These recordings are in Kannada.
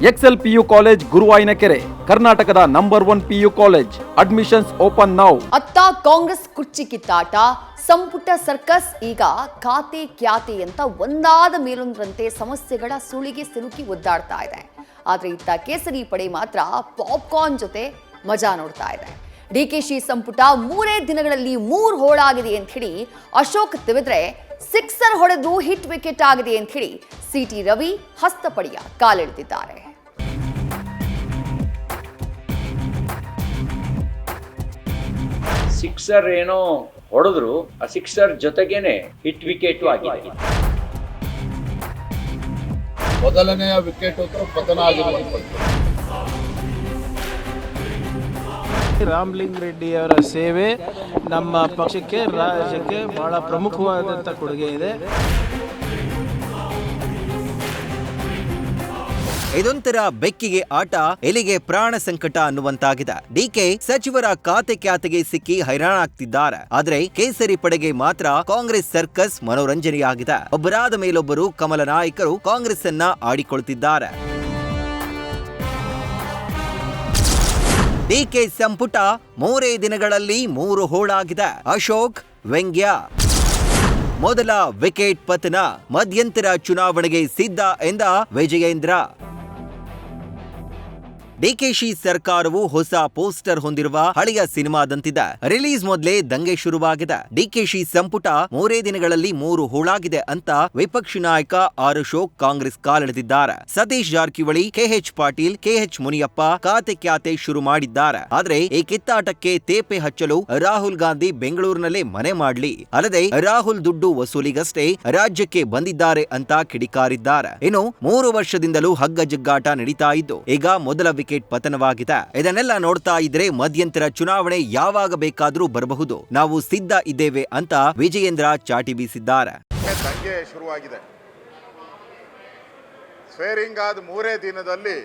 ಎಕ್ಸೆಲ್ ಪಿಯು ಕಾಲೇಜ್ ಗುರುವಾಯಿನಕೆರೆ, ಕರ್ನಾಟಕದ number 1 PU college. Admissions open now. ಅತ್ತ ಕಾಂಗ್ರೆಸ್ ಕುರ್ಚಿ ಕಿತ್ತಾಟ, ಸಂಪುಟ ಸರ್ಕಸ್, ಈಗ ಖಾತೆ ಕ್ಯಾತೆ ಅಂತ ಒಂದಾದ ಮೇಲೊಂದರಂತೆ ಸಮಸ್ಯೆಗಳ ಸುಳಿಗೆ ಸಿಲುಕಿ ಒದ್ದಾಡ್ತಾ ಇದೆ. ಆದ್ರೆ ಇತ್ತ ಕೇಸರಿ ಪಡೆ ಮಾತ್ರ ಪಾಪ್ಕಾರ್ನ್ ಜೊತೆ ಮಜಾ ನೋಡ್ತಾ ಇದೆ. ಡಿಕೆಶಿ ಸಂಪುಟ 3 ದಿನಗಳಲ್ಲಿ 3 ಹೋಳಾಗಿದೆ ಅಂತ ಹೇಳಿ ಅಶೋಕ್ ತಿವಿದ್ರೆ, ಸಿಕ್ಸರ್ ಹೊಡೆದು ಹಿಟ್ ವಿಕೆಟ್ ಆಗಿದೆ ಅಂತ ಹೇಳಿ ಸಿಟಿ ರವಿ ಹಸ್ತಪಡಿಯ ಕಾಲೆಳೆದಿದ್ದಾರೆ. ಸಿಕ್ಸರ್ ಏನೋ ಹೊಡೆದ್ರು, ಆ ಸಿಕ್ಸರ್ ಜೊತೆಗೇನೆ ಹಿಟ್ ವಿಕೆಟ್ ಆಗಿದೆ. ಮೊದಲನೆಯ ವಿಕೆಟ್ ಪತನ ಆಗಿರುವಂಥದ್ದು. ರಾಮಲಿಂಗ ರೆಡ್ಡಿ ಅವರ ಸೇವೆ ನಮ್ಮ ಪಕ್ಷಕ್ಕೆ, ರಾಜ್ಯಕ್ಕೆ ಬಹಳ ಪ್ರಮುಖವಾದಂಥ ಕೊಡುಗೆ ಇದೆ. ಇದೊಂಥರ ಬೆಕ್ಕಿಗೆ ಆಟ, ಎಲಿಗೆ ಪ್ರಾಣ ಸಂಕಟ ಅನ್ನುವಂತಾಗಿದೆ. ಡಿಕೆ ಸಚಿವರ ಖಾತೆ ಕ್ಯಾತೆಗೆ ಸಿಕ್ಕಿ ಹೈರಾಣಾಗ್ತಿದ್ದಾರೆ. ಆದ್ರೆ ಕೇಸರಿ ಪಡೆಗೆ ಮಾತ್ರ ಕಾಂಗ್ರೆಸ್ ಸರ್ಕಸ್ ಮನೋರಂಜನೆಯಾಗಿದೆ. ಒಬ್ಬರಾದ ಮೇಲೊಬ್ಬರು ಕಮಲ ನಾಯಕರು ಕಾಂಗ್ರೆಸ್ ಅನ್ನ ಆಡಿಕೊಳ್ತಿದ್ದಾರೆ. ಡಿಕೆ ಸಂಪುಟ 3 ದಿನಗಳಲ್ಲಿ 3 ಹೋಳಾಗಿದೆ. ಅಶೋಕ್ ವ್ಯಂಗ್ಯ. ಮೊದಲ ವಿಕೆಟ್ ಪತನ, ಮಧ್ಯಂತರ ಚುನಾವಣೆಗೆ ಸಿದ್ಧ ಎಂದ ವಿಜಯೇಂದ್ರ. ಡಿಕೆಶಿ ಸರ್ಕಾರವು ಹೊಸ ಪೋಸ್ಟರ್ ಹೊಂದಿರುವ ಹಳೆಯ ಸಿನಿಮಾದಂತಿದೆ. ರಿಲೀಸ್ ಮೊದಲೇ ದಂಗೆ ಶುರುವಾಗಿದೆ. ಡಿಕೆಶಿ ಸಂಪುಟ 3 ದಿನಗಳಲ್ಲಿ 3 ಹೋಳಾಗಿದೆ ಅಂತ ವಿಪಕ್ಷ ನಾಯಕ ಆರ್ ಅಶೋಕ್ ಕಾಂಗ್ರೆಸ್ ಕಾಲೆಳೆದಿದ್ದಾರೆ. ಸತೀಶ್ ಜಾರಕಿಹೊಳಿ, ಕೆಎಚ್ ಪಾಟೀಲ್, ಕೆಎಚ್ ಮುನಿಯಪ್ಪ ಖಾತೆ ಕ್ಯಾತೆ ಶುರು ಮಾಡಿದ್ದಾರೆ. ಆದ್ರೆ ಈ ಕಿತ್ತಾಟಕ್ಕೆ ತೇಪೆ ಹಚ್ಚಲು ರಾಹುಲ್ ಗಾಂಧಿ ಬೆಂಗಳೂರಿನಲ್ಲೇ ಮನೆ ಮಾಡ್ಲಿ, ಅಲ್ಲದೆ ರಾಹುಲ್ ದುಡ್ಡು ವಸೂಲಿಗಷ್ಟೇ ರಾಜ್ಯಕ್ಕೆ ಬಂದಿದ್ದಾರೆ ಅಂತ ಕಿಡಿಕಾರಿದ್ದಾರೆ. ಇನ್ನು 3 ವರ್ಷದಿಂದಲೂ ಹಗ್ಗ ಜಗ್ಗಾಟ ನಡೀತಾ ಇದ್ದು, ಈಗ ಮೊದಲ ವಿಕೆಟ್ ಪತನವಾಗಿದೆ. ಇದನ್ನೆಲ್ಲ ನೋಡ್ತಾ ಇದ್ರೆ ಮಧ್ಯಂತರ ಚುನಾವಣೆ ಯಾವಾಗ ಬೇಕಾದ್ರೂ ಬರಬಹುದು, ನಾವು ಸಿದ್ಧ ಇದ್ದೇವೆ ಅಂತ ವಿಜಯೇಂದ್ರ ಚಾಟಿ ಬೀಸಿದ್ದಾರೆ. ದಂಗೆ ಶುರುವಾಗಿದೆ. ಸ್ವೇರಿಂಗ್ ಆದ 3 ದಿನದಲ್ಲಿ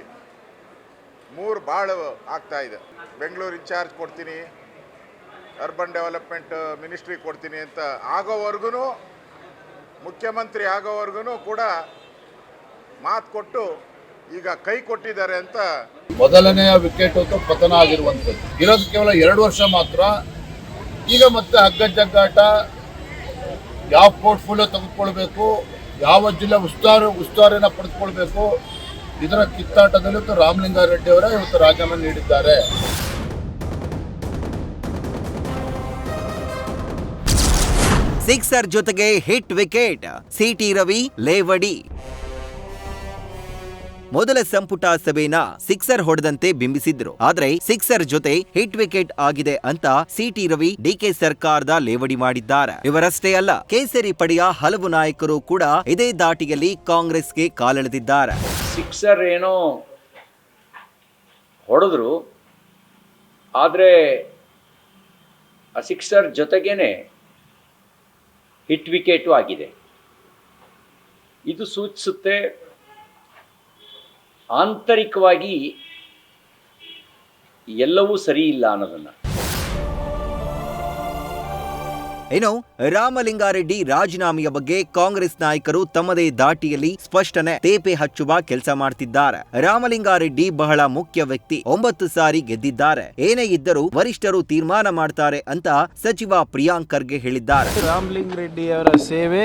3 ಬಾಳು ಆಗ್ತಾ ಇದೆ. ಬೆಂಗಳೂರು ಇನ್ಚಾರ್ಜ್ ಕೊಡ್ತೀನಿ, ಅರ್ಬನ್ ಡೆವಲಪ್ಮೆಂಟ್ ಮಿನಿಸ್ಟ್ರಿ ಕೊಡ್ತೀನಿ ಅಂತ ಆಗೋವರೆಗೂ, ಮುಖ್ಯಮಂತ್ರಿ ಆಗೋವರೆಗೂ ಕೂಡ ಮಾತು ಕೊಟ್ಟು ಈಗ ಕೈ ಕೊಟ್ಟಿದ್ದಾರೆ ಅಂತ. ಮೊದಲನೆಯ ವಿಕೆಟ್ ಪತನ ಆಗಿರುವಂಥದ್ದು. ಇರೋದು ಕೇವಲ 2 ವರ್ಷ ಮಾತ್ರ. ಈಗ ಮತ್ತೆ ಹಗ್ಗ ಜಗ್ಗಾಟ, ಯಾವ ಪೋರ್ಟ್ಫೋಲಿಯೋ ತೆಗೆದುಕೊಳ್ಬೇಕು, ಯಾವ ಜಿಲ್ಲೆ ಉಸ್ತುವಾರಿನ ಪಡೆದುಕೊಳ್ಬೇಕು, ಇದರ ಕಿತ್ತಾಟದಲ್ಲಿ ರಾಮಲಿಂಗಾರೆಡ್ಡಿ ಅವರ ಇವತ್ತು ರಾಜೀನಾಮೆ ನೀಡಿದ್ದಾರೆ. ಸಿಕ್ಸರ್ ಜೊತೆಗೆ ಹಿಟ್ ವಿಕೆಟ್, ಸಿಟಿ ರವಿ ಲೇವಡಿ. ಮೊದಲ ಸಂಪುಟ ಸಭೆನ ಸಿಕ್ಸರ್ ಹೊಡೆದಂತೆ ಬಿಂಬಿಸಿದ್ರು. ಆದ್ರೆ ಸಿಕ್ಸರ್ ಜೊತೆ ಹಿಟ್ ವಿಕೆಟ್ ಆಗಿದೆ ಅಂತ ಸಿಟಿ ರವಿ ಡಿಕೆ ಸರ್ಕಾರದ ಲೇವಡಿ ಮಾಡಿದ್ದಾರೆ. ಇವರಷ್ಟೇ ಅಲ್ಲ, ಕೇಸರಿ ಪಡೆಯ ಹಲವು ನಾಯಕರು ಕೂಡ ಇದೇ ದಾಟಿಯಲ್ಲಿ ಕಾಂಗ್ರೆಸ್ಗೆ ಕಾಲೆಳೆದಿದ್ದಾರೆ. ಸಿಕ್ಸರ್ ಏನೋ ಹೊಡೆದ್ರು, ಆದ್ರೆ ಆ ಸಿಕ್ಸರ್ ಜೊತೆಗೇನೆ ಹಿಟ್ ವಿಕೆಟ್ ಆಗಿದೆ. ಇದು ಸೂಚಿಸುತ್ತೆ ಆಂತರಿಕವಾಗಿ ಎಲ್ಲವೂ ಸರಿ ಇಲ್ಲ ಅನ್ನೋದನ್ನ. ಇನ್ನು ರಾಮಲಿಂಗಾರೆಡ್ಡಿ ರಾಜೀನಾಮೆಯ ಬಗ್ಗೆ ಕಾಂಗ್ರೆಸ್ ನಾಯಕರು ತಮ್ಮದೇ ದಾಟಿಯಲ್ಲಿ ಸ್ಪಷ್ಟನೆ, ತೇಪೆ ಹಚ್ಚುವ ಕೆಲಸ ಮಾಡ್ತಿದ್ದಾರೆ. ರಾಮಲಿಂಗಾರೆಡ್ಡಿ ಬಹಳ ಮುಖ್ಯ ವ್ಯಕ್ತಿ, 9 ಸಾರಿ ಗೆದ್ದಿದ್ದಾರೆ. ಏನೇ ಇದ್ದರೂ ವರಿಷ್ಠರು ತೀರ್ಮಾನ ಮಾಡ್ತಾರೆ ಅಂತ ಸಚಿವ ಪ್ರಿಯಾಂಕ್ ಖರ್ಗೆ ಹೇಳಿದ್ದಾರೆ. ರಾಮಲಿಂಗ ರೆಡ್ಡಿ ಅವರ ಸೇವೆ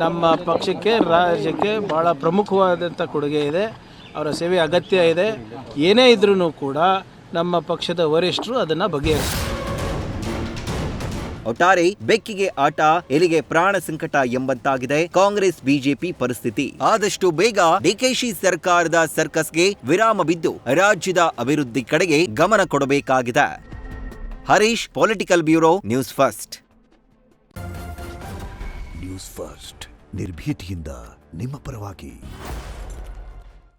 ನಮ್ಮ ಪಕ್ಷಕ್ಕೆ, ರಾಜ್ಯಕ್ಕೆ ಬಹಳ ಪ್ರಮುಖವಾದಂಥ ಕೊಡುಗೆ ಇದೆ. ಅವರ ಸೇವೆ ಅಗತ್ಯ ಇದೆ. ಏನೇ ಇದ್ರೂ ಕೂಡ ನಮ್ಮ ಪಕ್ಷದ ವರಿಷ್ಠರು ಅದನ್ನ ಬಗೆಹರಿಸ್ತಾರೆ. ಒಟ್ಟಾರೆ ಬೆಕ್ಕಿಗೆ ಆಟ, ಎಲಿಗೆ ಪ್ರಾಣ ಸಂಕಟ ಎಂಬಂತಾಗಿದೆ ಕಾಂಗ್ರೆಸ್ ಬಿಜೆಪಿ ಪರಿಸ್ಥಿತಿ. ಆದಷ್ಟು ಬೇಗ ಡಿಕೆಶಿ ಸರ್ಕಾರದ ಸರ್ಕಸ್ಗೆ ವಿರಾಮ ಬಿದ್ದು ರಾಜ್ಯದ ಅಭಿವೃದ್ಧಿ ಕಡೆಗೆ ಗಮನ ಕೊಡಬೇಕಾಗಿದೆ. Harish, political bureau, news first. News first ನಿರ್ಭೀತಿಯಿಂದ ನಿಮ್ಮ ಪರವಾಗಿ.